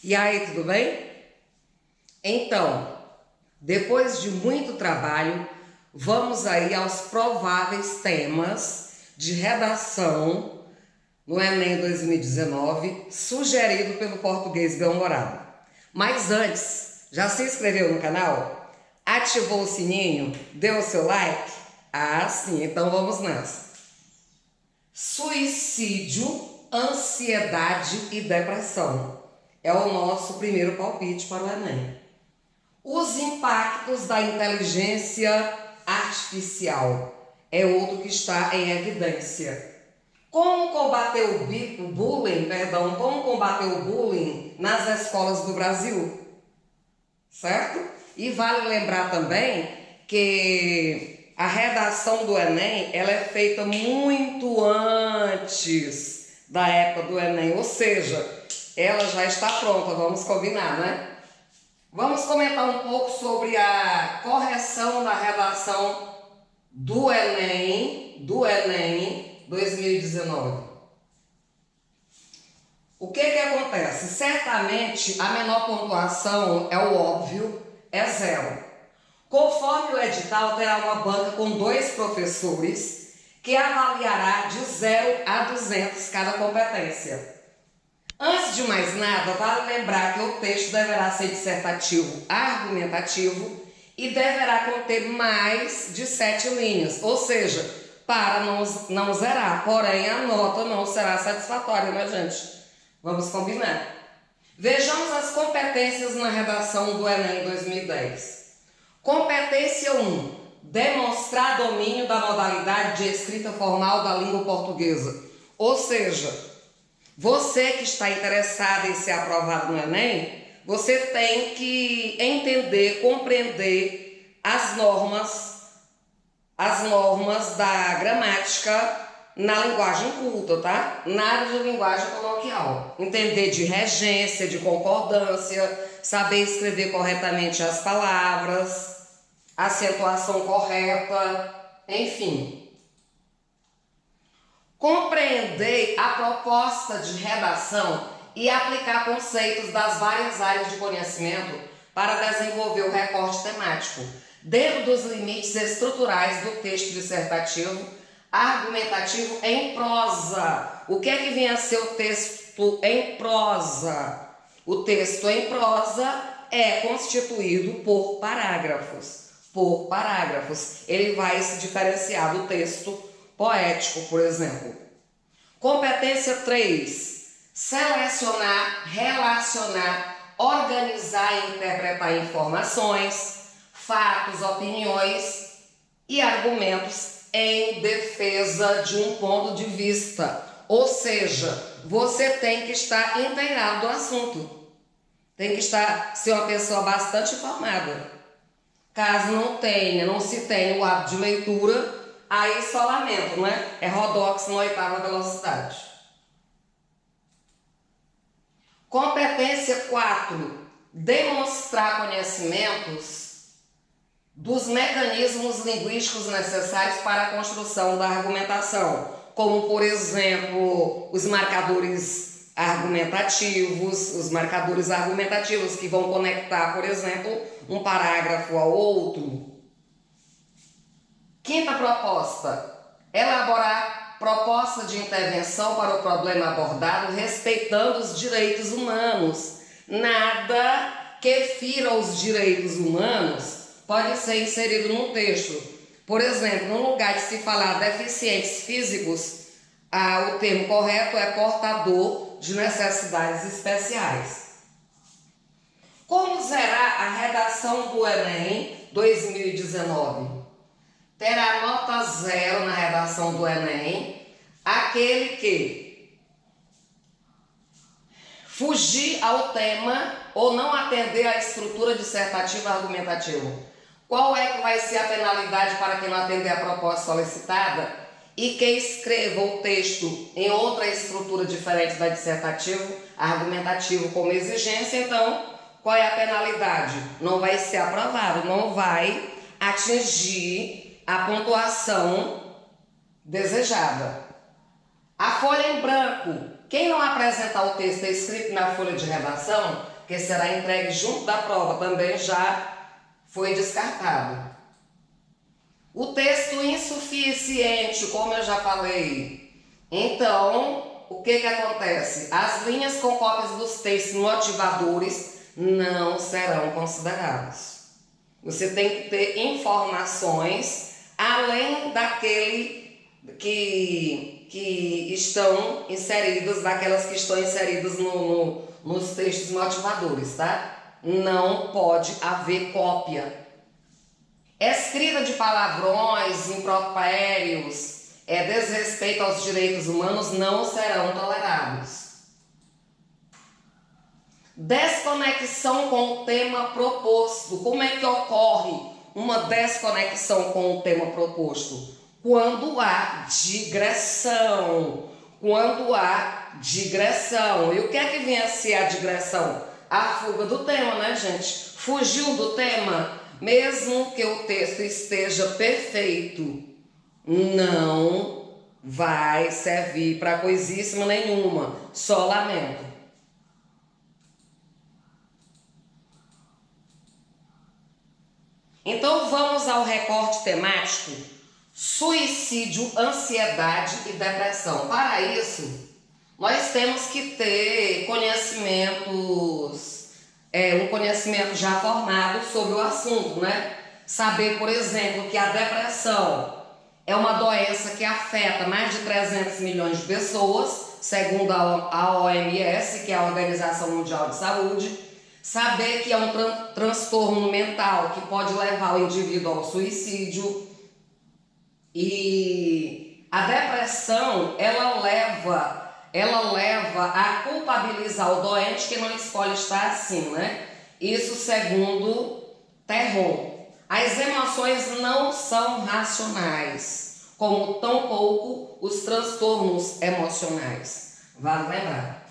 E aí, tudo bem? Então, depois de muito trabalho, vamos aí aos prováveis temas de redação no Enem 2019, sugerido pelo Português Bem-Humorado. Mas antes, já se inscreveu no canal? Ativou o sininho? Deu o seu like? Ah, sim, então vamos nessa. Suicídio, ansiedade e depressão é o nosso primeiro palpite para o Enem. Os impactos da inteligência artificial é outro que está em evidência. Como combater o bullying nas escolas do Brasil? Certo? E vale lembrar também que a redação do Enem ela é feita muito antes da época do Enem, ou seja, ela já está pronta, vamos combinar, né? Vamos comentar um pouco sobre a correção da redação do Enem 2019. O que acontece? Certamente a menor pontuação, é o óbvio, é 0. Conforme o edital, terá uma banca com 2 professores que avaliará de 0 a 200 cada competência. Antes de mais nada, vale lembrar que o texto deverá ser dissertativo argumentativo e deverá conter mais de 7 linhas, ou seja, para não zerar, porém a nota não será satisfatória, né, gente? Vamos combinar. Vejamos as competências na redação do Enem 2010. Competência 1. Demonstrar domínio da modalidade de escrita formal da língua portuguesa. Ou seja, você que está interessado em ser aprovado no Enem, você tem que entender, compreender as normas da gramática na linguagem culta, tá? Na área de linguagem coloquial. Entender de regência, de concordância, saber escrever corretamente as palavras, acentuação correta, enfim. Compreender a proposta de redação e aplicar conceitos das várias áreas de conhecimento para desenvolver o recorte temático, dentro dos limites estruturais do texto dissertativo, argumentativo em prosa. O que é que vem a ser o texto em prosa? O texto em prosa é constituído por parágrafos. Ele vai se diferenciar do texto poético, por exemplo. Competência 3. Selecionar, relacionar, organizar e interpretar informações, fatos, opiniões e argumentos em defesa de um ponto de vista. Ou seja, você tem que estar inteirado do assunto. Tem que ser uma pessoa bastante informada. Caso não se tenha o hábito de leitura, aí só lamento, né? É Rodox na 8ª velocidade. Competência 4. Demonstrar conhecimentos dos mecanismos linguísticos necessários para a construção da argumentação, como, por exemplo, os marcadores argumentativos que vão conectar, por exemplo, um parágrafo ao outro. Quinta proposta: elaborar proposta de intervenção para o problema abordado respeitando os direitos humanos. Nada que fira os direitos humanos pode ser inserido no texto. Por exemplo, no lugar de se falar deficientes físicos, o termo correto é portador de necessidades especiais. Como zerar a redação do Enem 2019? Terá nota 0 na redação do Enem aquele que fugir ao tema ou não atender à estrutura dissertativa argumentativa. Qual é que vai ser a penalidade para quem não atender a proposta solicitada e quem escreva o texto em outra estrutura diferente da dissertativo, argumentativo como exigência? Então, qual é a penalidade? Não vai ser aprovado, não vai atingir a pontuação desejada. A folha em branco. Quem não apresentar o texto escrito na folha de redação que será entregue junto da prova, também já foi descartado. O texto insuficiente, como eu já falei. Então, o que acontece? As linhas com cópias dos textos motivadores não serão consideradas. Você tem que ter informações além daquele que estão inseridas, daquelas que estão inseridas nos textos motivadores, tá? Não pode haver cópia. Escrita de palavrões, impropérios, desrespeito aos direitos humanos não serão tolerados. Desconexão com o tema proposto. Como é que ocorre uma desconexão com o tema proposto? Quando há digressão. Quando há digressão. E o que é que vem a ser a digressão? A fuga do tema, né, gente? Fugiu do tema. Mesmo que o texto esteja perfeito, não vai servir para coisíssima nenhuma. Só lamento. Então vamos ao recorte temático: suicídio, ansiedade e depressão. Para isso, nós temos que ter conhecimentos, um conhecimento já formado sobre o assunto, né? Saber, por exemplo, que a depressão é uma doença que afeta mais de 300 milhões de pessoas, segundo a OMS, que é a Organização Mundial de Saúde. Saber que é um transtorno mental que pode levar o indivíduo ao suicídio. E a depressão, ela leva a culpabilizar o doente que não escolhe estar assim, né? Isso segundo Terron. As emoções não são racionais, como tampouco os transtornos emocionais. Vale lembrar.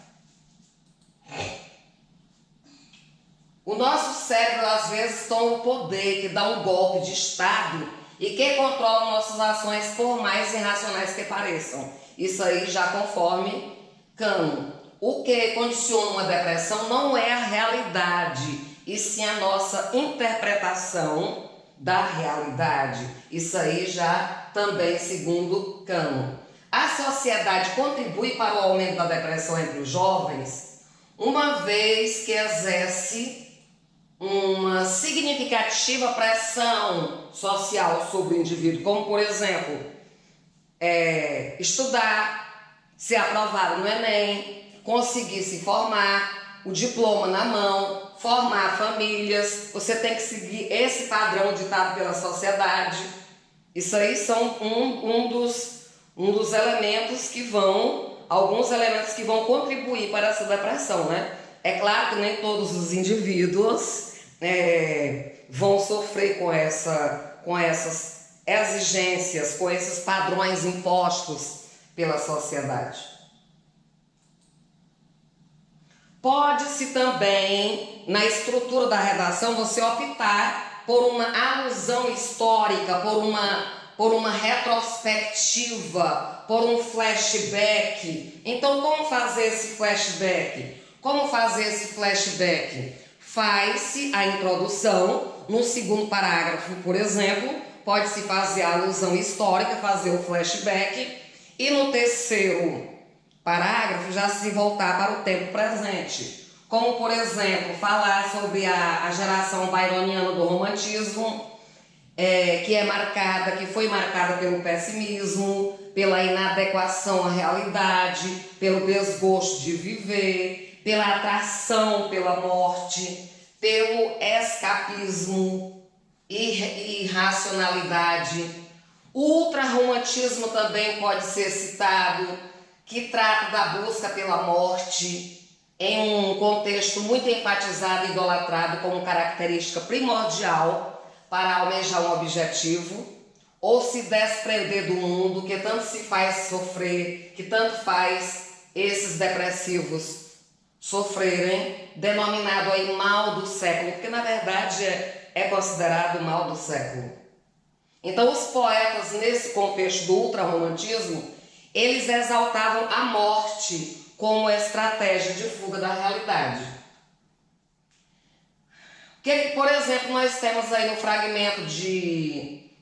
O nosso cérebro às vezes toma um poder que dá um golpe de estado e que controla nossas ações por mais irracionais que pareçam. Isso aí já conforme Cano. O que condiciona uma depressão não é a realidade, e sim a nossa interpretação da realidade. Isso aí já também segundo Cano. A sociedade contribui para o aumento da depressão entre os jovens, uma vez que exerce uma significativa pressão social sobre o indivíduo, como por exemplo, estudar, ser aprovado no Enem, conseguir se formar, o diploma na mão, formar famílias. Você tem que seguir esse padrão ditado pela sociedade. Isso aí são um dos elementos que alguns elementos que vão contribuir para essa depressão, né? É claro que nem todos os indivíduos vão sofrer com essas exigências, com esses padrões impostos pela sociedade. Pode-se também, na estrutura da redação, você optar por uma alusão histórica, por uma retrospectiva, por um flashback. Então, como fazer esse flashback? Faz-se a introdução, no segundo parágrafo, por exemplo, pode-se fazer a alusão histórica, fazer o flashback, e no terceiro parágrafo já se voltar para o tempo presente. Como, por exemplo, falar sobre a geração byroniana do romantismo, que foi marcada pelo pessimismo, pela inadequação à realidade, pelo desgosto de viver, pela atração pela morte, pelo escapismo e irracionalidade. O ultrarromantismo também pode ser citado, que trata da busca pela morte em um contexto muito enfatizado e idolatrado como característica primordial para almejar um objetivo, ou se desprender do mundo que tanto se faz sofrer, que tanto faz esses depressivos sofrerem, denominado aí mal do século, porque na verdade é considerado o mal do século. Então os poetas, nesse contexto do ultrarromantismo, eles exaltavam a morte como estratégia de fuga da realidade. Por exemplo, nós temos aí no fragmento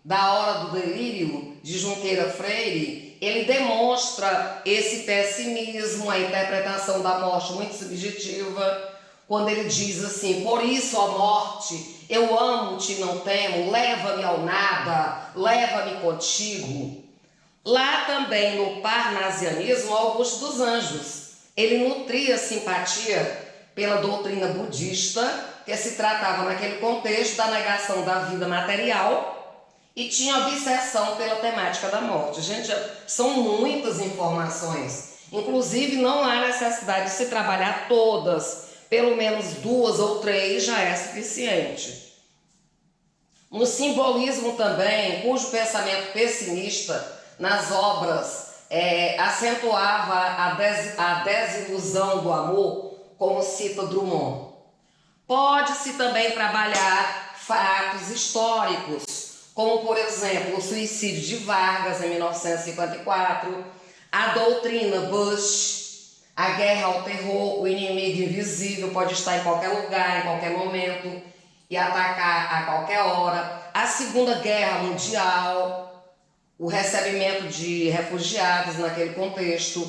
da Hora do Delírio, de Junqueira Freire, ele demonstra esse pessimismo, a interpretação da morte muito subjetiva, quando ele diz assim: por isso, ó morte, eu amo-te e não temo, leva-me ao nada, leva-me contigo. Lá também no parnasianismo, Augusto dos Anjos, ele nutria simpatia pela doutrina budista, que se tratava naquele contexto da negação da vida material e tinha obsessão pela temática da morte. Gente, são muitas informações, inclusive não há necessidade de se trabalhar todas, pelo menos 2 ou 3 já é suficiente. No simbolismo também, cujo pensamento pessimista nas obras acentuava a desilusão do amor, como cita Drummond. Pode-se também trabalhar fatos históricos, como por exemplo o suicídio de Vargas em 1954, a doutrina Bush, a guerra ao terror, o inimigo invisível pode estar em qualquer lugar, em qualquer momento e atacar a qualquer hora, a Segunda Guerra Mundial, o recebimento de refugiados naquele contexto.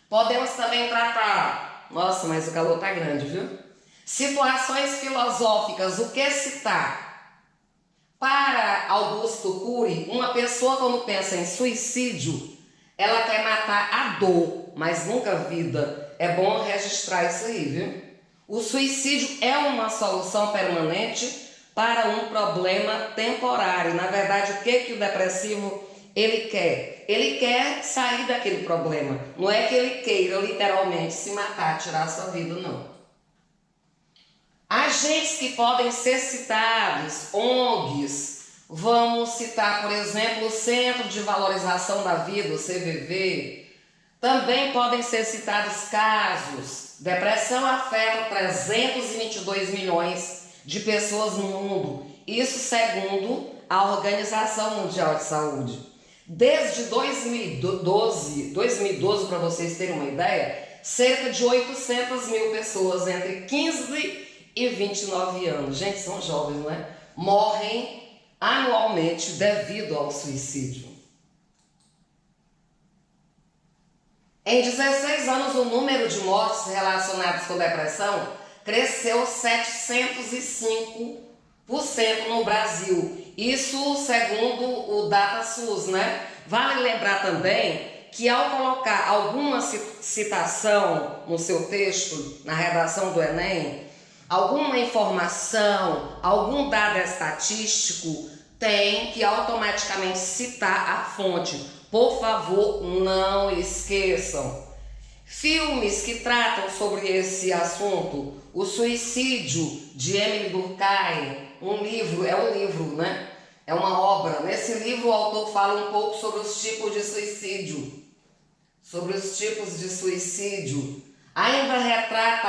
Podemos também tratar, nossa, mas o calor tá grande, viu? Situações filosóficas, o que citar? Para Augusto Cury, uma pessoa quando pensa em suicídio, ela quer matar a dor, mas nunca a vida. É bom registrar isso aí, viu? O suicídio é uma solução permanente para um problema temporário. Na verdade, o que o depressivo ele quer? Ele quer sair daquele problema. Não é que ele queira literalmente se matar, tirar a sua vida, não. Agentes que podem ser citados, ONGs, vamos citar, por exemplo, o Centro de Valorização da Vida, o CVV. Também podem ser citados casos. Depressão afeta 322 milhões de pessoas no mundo, isso segundo a Organização Mundial de Saúde. Desde 2012, para vocês terem uma ideia, cerca de 800 mil pessoas entre 15 e 29 anos, gente, são jovens, não é? Morrem anualmente devido ao suicídio. Em 16 anos, o número de mortes relacionadas com depressão cresceu 705% no Brasil. Isso segundo o DataSUS, né? Vale lembrar também que ao colocar alguma citação no seu texto, na redação do Enem, alguma informação, algum dado estatístico, tem que automaticamente citar a fonte. Por favor, não esqueçam. Filmes que tratam sobre esse assunto, O Suicídio, de Emily Durkheim, um livro, né? É uma obra. Nesse livro o autor fala um pouco sobre os tipos de suicídio. Ainda retrata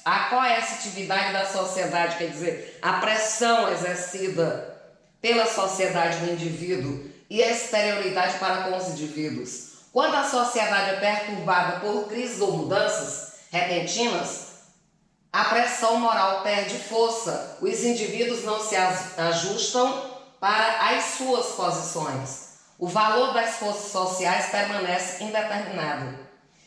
a coercitividade da sociedade, quer dizer, a pressão exercida pela sociedade no indivíduo e a exterioridade para com os indivíduos. Quando a sociedade é perturbada por crises ou mudanças repentinas, a pressão moral perde força, os indivíduos não se ajustam para as suas posições. O valor das forças sociais permanece indeterminado.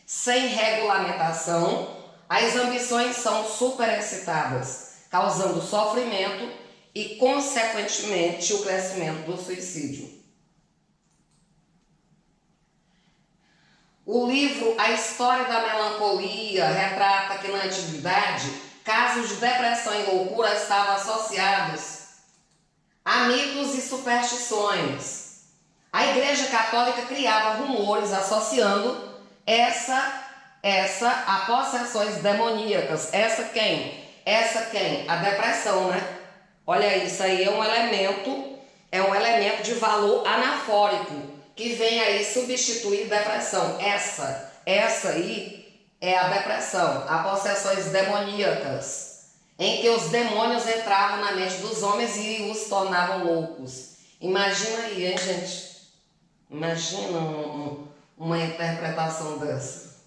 Sem regulamentação, as ambições são superexcitadas, causando sofrimento e, consequentemente, o crescimento do suicídio. O livro A História da Melancolia retrata que na antiguidade casos de depressão e loucura estavam associados a mitos e superstições. A Igreja Católica criava rumores associando essa a possessões demoníacas. Essa quem? A depressão, né? Olha, isso aí é um elemento de valor anafórico, que vem aí substituir depressão. Essa aí é a depressão, a possessões demoníacas, em que os demônios entravam na mente dos homens e os tornavam loucos. Imagina aí, hein, gente? Imagina uma interpretação dessa.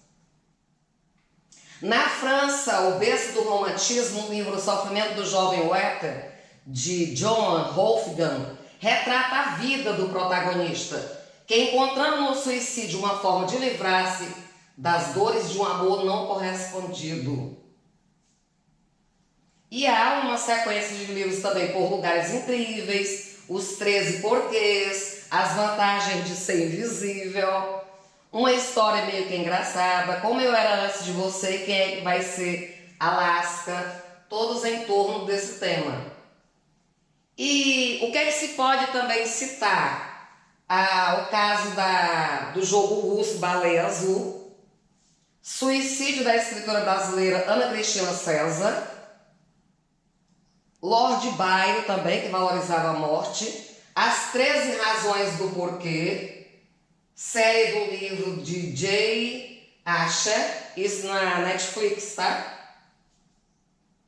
Na França, o berço do romantismo, o livro O Sofrimento do Jovem Werther, de Johann Wolfgang, retrata a vida do protagonista, que encontrando no suicídio uma forma de livrar-se das dores de um amor não correspondido. E há uma sequência de livros também, Por Lugares Incríveis, Os 13 Porquês, As Vantagens de Ser Invisível, uma história meio que engraçada, Como Eu Era Antes de Você, Quem é que Vai Ser, Alaska, todos em torno desse tema. E o que é que se pode também citar? O caso do jogo russo Baleia Azul, suicídio da escritora brasileira Ana Cristina César, Lord Byron também, que valorizava a morte, As 13 Razões do Porquê, série do livro de Jay Asher, isso na Netflix, tá?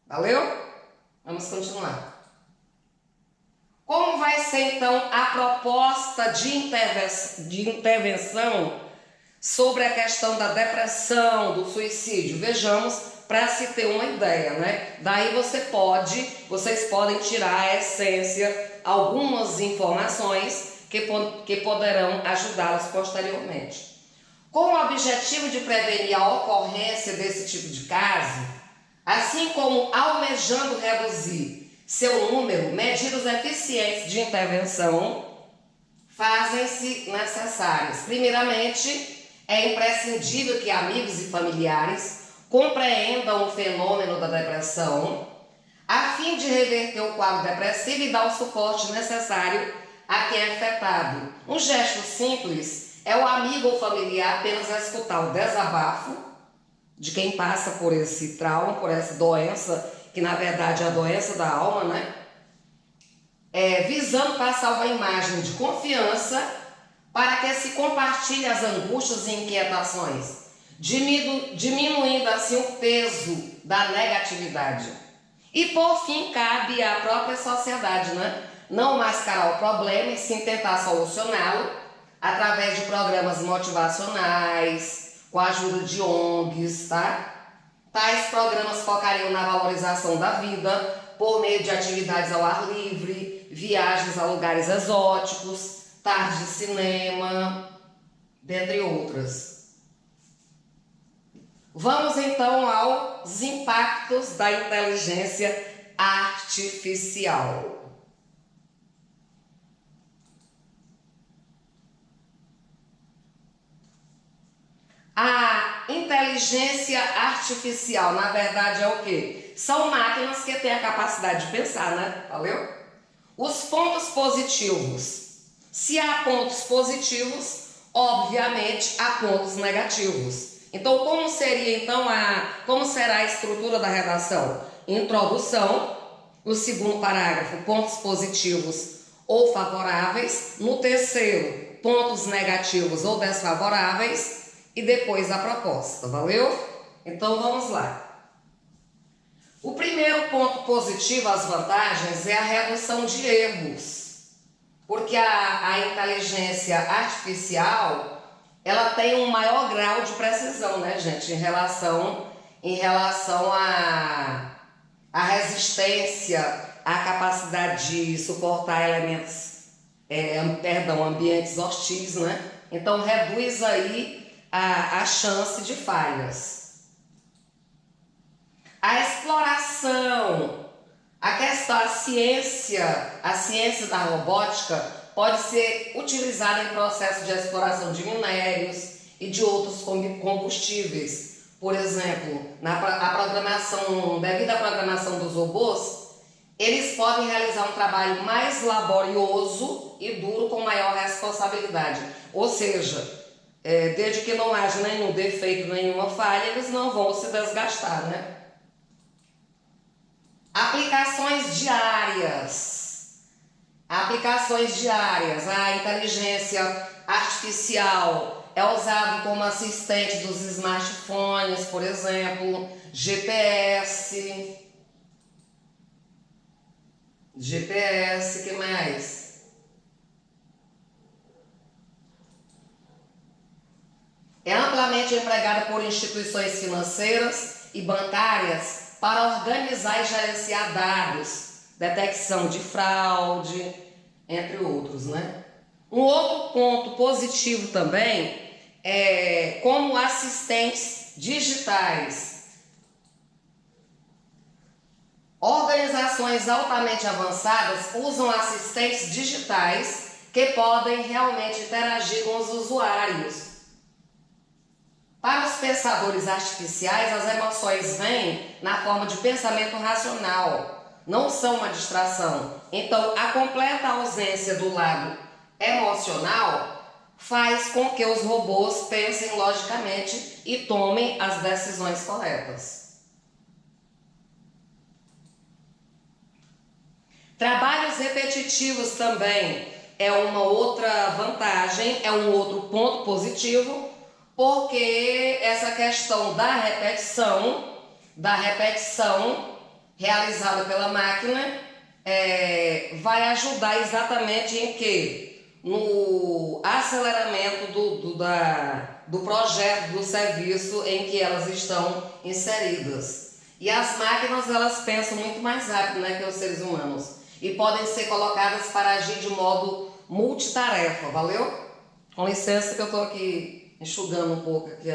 Valeu? Vamos continuar. Como vai ser então a proposta de intervenção sobre a questão da depressão, do suicídio? Vejamos, para se ter uma ideia, né? Daí vocês podem tirar a essência, algumas informações que poderão ajudá-los posteriormente. Com o objetivo de prevenir a ocorrência desse tipo de caso, assim como almejando reduzir seu número, medidas eficientes de intervenção fazem-se necessárias. Primeiramente, é imprescindível que amigos e familiares compreendam o fenômeno da depressão, a fim de reverter o quadro depressivo e dar o suporte necessário a quem é afetado. Um gesto simples é o amigo ou familiar apenas escutar o desabafo de quem passa por esse trauma, por essa doença, que na verdade é a doença da alma, né? Visando passar uma imagem de confiança para que se compartilhe as angústias e inquietações, diminuindo assim o peso da negatividade. E por fim, cabe à própria sociedade, né? Não mascarar o problema e sim tentar solucioná-lo através de programas motivacionais, com a ajuda de ONGs, tá? Tais programas focariam na valorização da vida por meio de atividades ao ar livre, viagens a lugares exóticos, tardes de cinema, dentre outras. Vamos então aos impactos da inteligência artificial. A inteligência artificial, na verdade, é o quê? São máquinas que têm a capacidade de pensar, né? Valeu? Os pontos positivos. Se há pontos positivos, obviamente há pontos negativos. Então, como será a estrutura da redação? Introdução, no segundo parágrafo, pontos positivos ou favoráveis, no terceiro, pontos negativos ou desfavoráveis, e depois a proposta, valeu? Então vamos lá. O primeiro ponto positivo, as vantagens, é a redução de erros, porque a inteligência artificial, ela tem um maior grau de precisão, né, gente, em relação à resistência, à capacidade de suportar ambientes hostis, né? Então reduz aí a chance de falhas. A exploração, a ciência da robótica pode ser utilizada em processo de exploração de minérios e de outros combustíveis. Por exemplo, devido à programação dos robôs, eles podem realizar um trabalho mais laborioso e duro com maior responsabilidade. Ou seja, desde que não haja nenhum defeito, nenhuma falha, eles não vão se desgastar, né? Aplicações diárias. A inteligência artificial é usada como assistente dos smartphones, por exemplo, GPS, que mais? É amplamente empregada por instituições financeiras e bancárias para organizar e gerenciar dados, detecção de fraude, entre outros, né? Um outro ponto positivo também é como assistentes digitais. Organizações altamente avançadas usam assistentes digitais que podem realmente interagir com os usuários. Para os pensadores artificiais, as emoções vêm na forma de pensamento racional, não são uma distração. Então, a completa ausência do lado emocional faz com que os robôs pensem logicamente e tomem as decisões corretas. Trabalhos repetitivos também é uma outra vantagem, é um outro ponto positivo, porque essa questão da repetição realizada pela máquina vai ajudar exatamente em quê? No aceleramento do projeto, do serviço em que elas estão inseridas. E as máquinas, elas pensam muito mais rápido, né, que os seres humanos. E podem ser colocadas para agir de modo multitarefa, valeu? Com licença que eu estou aqui enxugando um pouco aqui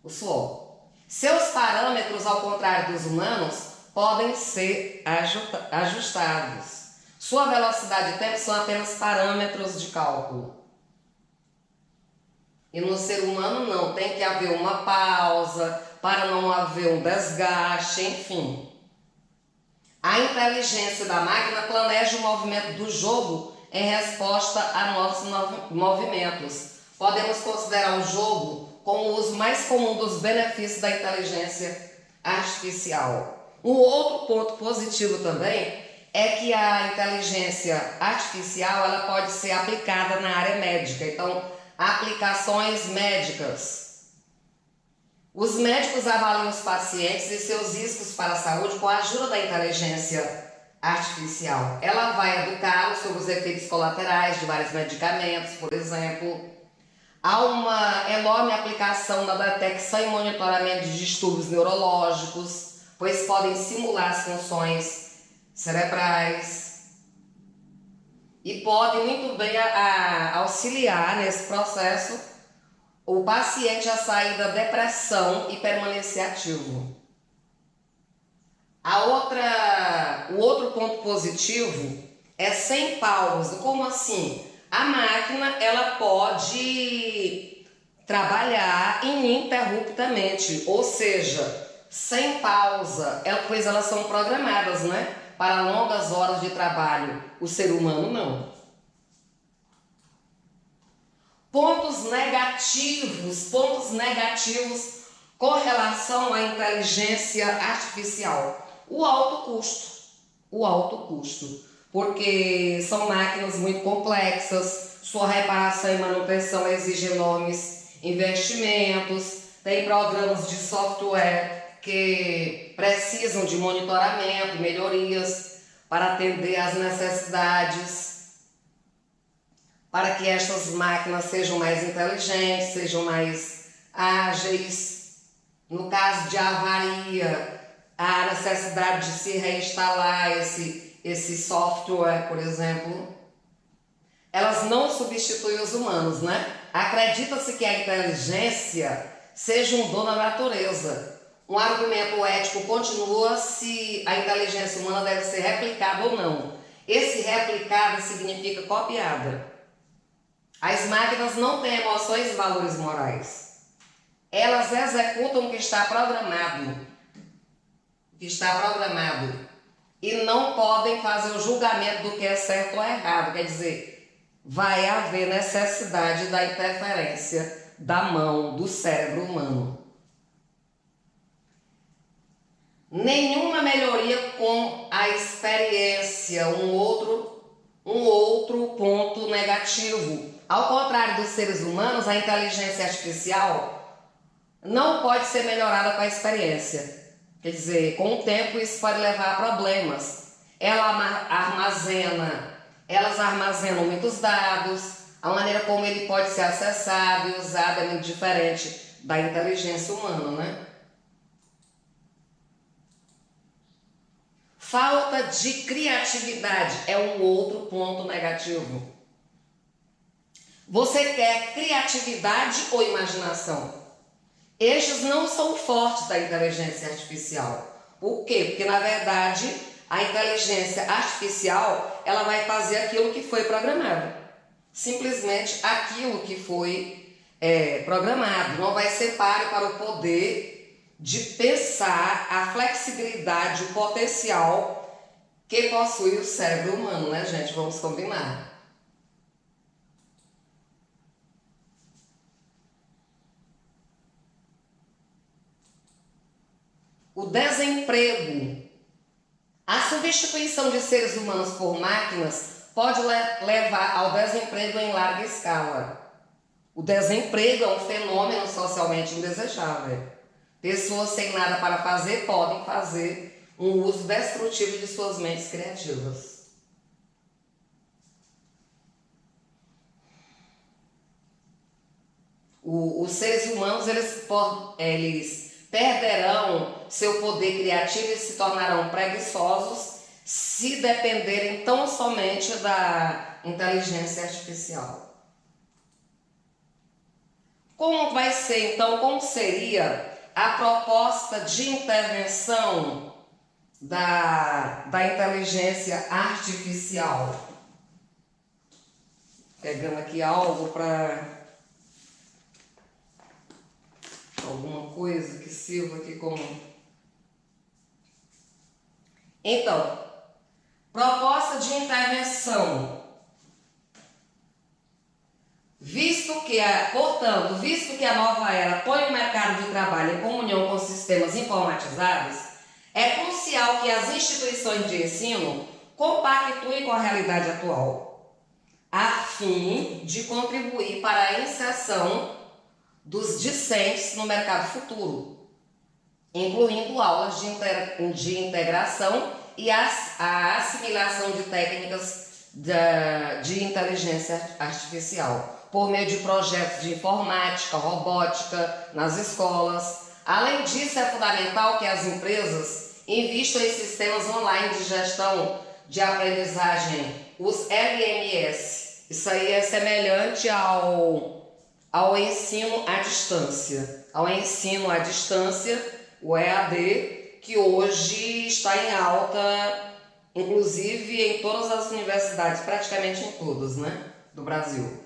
o suor. Seus parâmetros, ao contrário dos humanos, podem ser ajustados. Sua velocidade e tempo são apenas parâmetros de cálculo. E no ser humano não, tem que haver uma pausa para não haver um desgaste, enfim. A inteligência da máquina planeja o movimento do jogo em resposta a nossos movimentos. Podemos considerar o jogo como o uso mais comum dos benefícios da inteligência artificial. Um outro ponto positivo também é que a inteligência artificial ela pode ser aplicada na área médica. Então, aplicações médicas. Os médicos avaliam os pacientes e seus riscos para a saúde com a ajuda da inteligência artificial. Ela vai educá-los sobre os efeitos colaterais de vários medicamentos, por exemplo. Há uma enorme aplicação na detecção e monitoramento de distúrbios neurológicos, pois podem simular as funções cerebrais e podem muito bem auxiliar nesse processo o paciente a sair da depressão e permanecer ativo. O outro ponto positivo é sem pausa. Como assim? A máquina ela pode trabalhar ininterruptamente, ou seja, sem pausa, pois elas são programadas, né, para longas horas de trabalho. O ser humano não. Pontos negativos com relação à inteligência artificial. O alto custo, porque são máquinas muito complexas, sua reparação e manutenção exige enormes investimentos, tem programas de software que precisam de monitoramento, melhorias para atender às necessidades, para que estas máquinas sejam mais inteligentes, sejam mais ágeis. No caso de avaria, há necessidade de se reinstalar esse software, por exemplo. Elas não substituem os humanos, né? Acredita-se que a inteligência seja um dom da natureza. Um argumento ético continua se a inteligência humana deve ser replicada ou não. Esse replicada significa copiada. As máquinas não têm emoções e valores morais. Elas executam o que está programado. E não podem fazer o julgamento do que é certo ou errado. Quer dizer, vai haver necessidade da interferência da mão, do cérebro humano. Nenhuma melhoria com a experiência, um outro ponto negativo. Ao contrário dos seres humanos, a inteligência artificial não pode ser melhorada com a experiência. Quer dizer, com o tempo isso pode levar a problemas. Elas armazenam muitos dados, a maneira como ele pode ser acessado e usado é muito diferente da inteligência humana, né? Falta de criatividade é um outro ponto negativo. Você quer criatividade ou imaginação? Estes não são fortes da inteligência artificial. Por quê? Porque, na verdade, a inteligência artificial ela vai fazer aquilo que foi programado. Simplesmente aquilo que foi programado. Não vai ser páreo para o poder de pensar a flexibilidade, o potencial que possui o cérebro humano, né, gente? Vamos combinar. O desemprego. A substituição de seres humanos por máquinas pode levar ao desemprego em larga escala. O desemprego é um fenômeno socialmente indesejável. Pessoas sem nada para fazer podem fazer um uso destrutivo de suas mentes criativas. Os seres humanos eles perderão seu poder criativo e se tornarão preguiçosos se dependerem tão somente da inteligência artificial. Como vai ser, então, como seria a proposta de intervenção da inteligência artificial? Pegando aqui algo para alguma coisa que sirva aqui como... Então, proposta de intervenção. Visto que a nova era põe o mercado de trabalho em comunhão com sistemas informatizados, é crucial que as instituições de ensino compactuem com a realidade atual, a fim de contribuir para a inserção dos discentes no mercado futuro, incluindo aulas de integração e a assimilação de técnicas de inteligência artificial, por meio de projetos de informática, robótica nas escolas. Além disso, é fundamental que as empresas invistam em sistemas online de gestão de aprendizagem, os LMS. Isso aí é semelhante ao ensino à distância. Ao ensino à distância, o EAD, que hoje está em alta, inclusive em todas as universidades, praticamente em todas, né, do Brasil.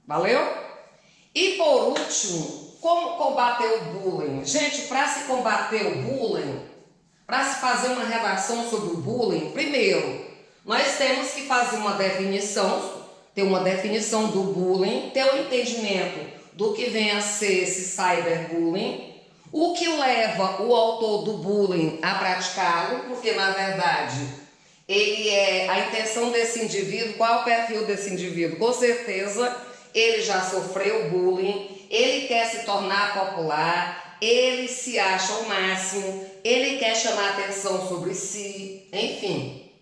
Valeu? E por último, como combater o bullying? Gente, para se combater o bullying, para se fazer uma redação sobre o bullying, primeiro, nós temos que fazer uma definição, ter uma definição do bullying, ter um entendimento do que vem a ser esse cyberbullying, o que leva o autor do bullying a praticá-lo, porque na verdade a intenção desse indivíduo, qual é o perfil desse indivíduo? Com certeza ele já sofreu bullying, ele quer se tornar popular, ele se acha o máximo, ele quer chamar atenção sobre si, enfim.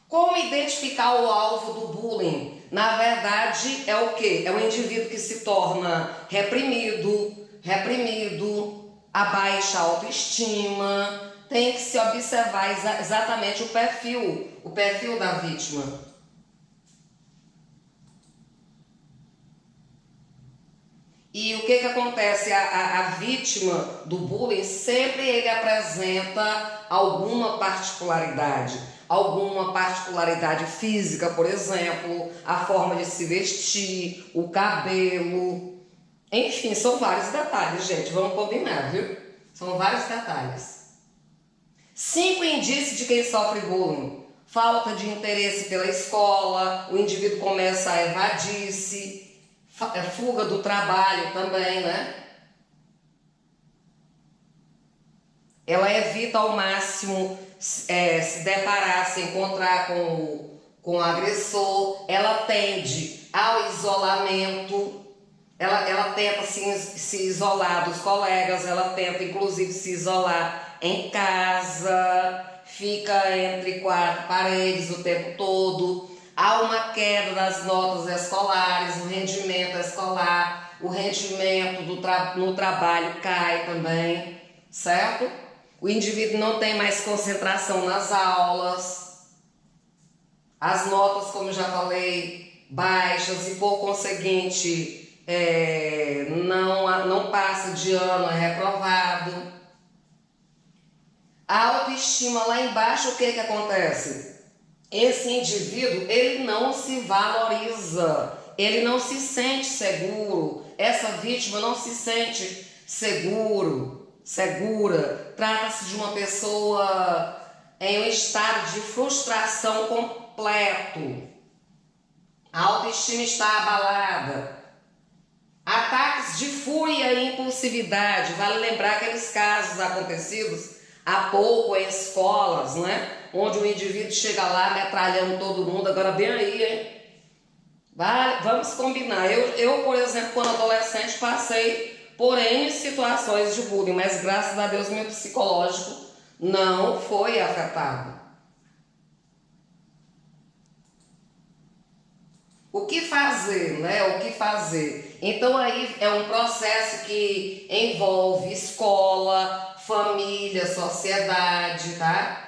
Como identificar o alvo do bullying? Na verdade, é o quê? É o indivíduo que se torna reprimido, a baixa autoestima. Tem que se observar exatamente o perfil da vítima. E o que acontece? A vítima do bullying sempre ele apresenta alguma particularidade física, por exemplo, a forma de se vestir, o cabelo, enfim, são vários detalhes, gente, vamos combinar, viu? São vários detalhes. 5 indícios de quem sofre bullying: falta de interesse pela escola, o indivíduo começa a evadir-se, fuga do trabalho também, né? Ela evita ao máximo se deparar, se encontrar com o agressor, ela tende ao isolamento, ela tenta se isolar dos colegas, ela tenta inclusive se isolar em casa, fica entre 4 paredes o tempo todo. Há uma queda das notas escolares, o rendimento escolar, o rendimento no trabalho cai também, certo? O indivíduo não tem mais concentração nas aulas, as notas, como eu já falei, baixas e por conseguinte não passa de ano, é reprovado. A autoestima lá embaixo, o que acontece? Esse indivíduo, ele não se valoriza, ele não se sente seguro, essa vítima não se sente segura. Trata-se de uma pessoa em um estado de frustração completo. A autoestima está abalada. Ataques de fúria e impulsividade. Vale lembrar aqueles casos acontecidos há pouco em escolas, né? Onde o indivíduo chega lá metralhando todo mundo. Agora bem aí, hein? Vamos combinar. Eu, por exemplo, quando adolescente, passei por N situações de bullying, mas graças a Deus meu psicológico não foi afetado. O que fazer, né? O que fazer? Então aí é um processo que envolve escola, família, sociedade, tá?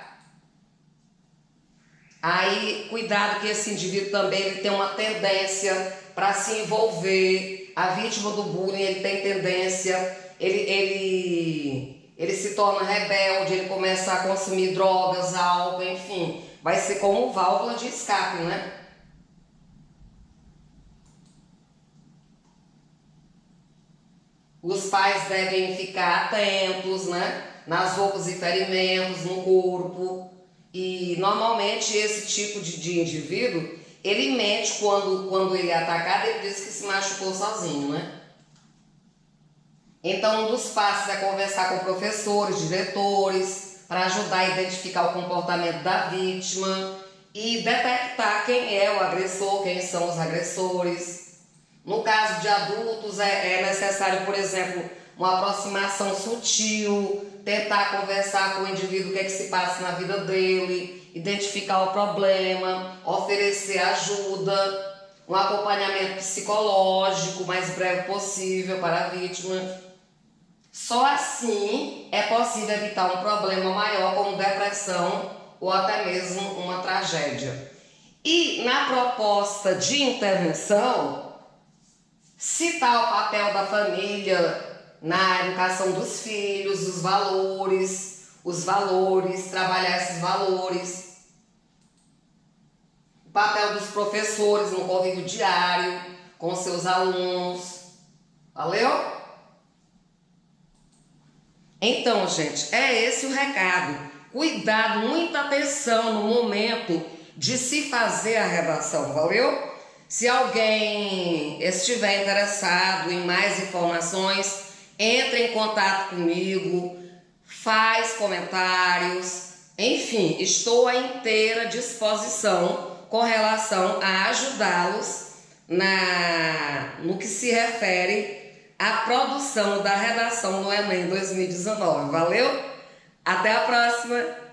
Aí, cuidado que esse indivíduo também ele tem uma tendência para se envolver. A vítima do bullying, ele tem tendência, ele se torna rebelde, ele começa a consumir drogas, álcool, enfim. Vai ser como válvula de escape, né? Os pais devem ficar atentos, né? Nas roupas e ferimentos, no corpo. E normalmente esse tipo de indivíduo, ele mente quando ele é atacado, ele diz que se machucou sozinho, né? Então um dos passos é conversar com professores, diretores, para ajudar a identificar o comportamento da vítima e detectar quem é o agressor, quem são os agressores. No caso de adultos é necessário, por exemplo, uma aproximação sutil, tentar conversar com o indivíduo o que é que se passa na vida dele, identificar o problema, oferecer ajuda, um acompanhamento psicológico o mais breve possível para a vítima. Só assim é possível evitar um problema maior como depressão ou até mesmo uma tragédia. E na proposta de intervenção, citar o papel da família na educação dos filhos, os valores, trabalhar esses valores. O papel dos professores no convívio diário com seus alunos. Valeu? Então, gente, é esse o recado. Cuidado, muita atenção no momento de se fazer a redação, valeu? Se alguém estiver interessado em mais informações, entre em contato comigo, faz comentários, enfim, estou à inteira disposição com relação a ajudá-los no que se refere à produção da redação no Enem 2019. Valeu? Até a próxima!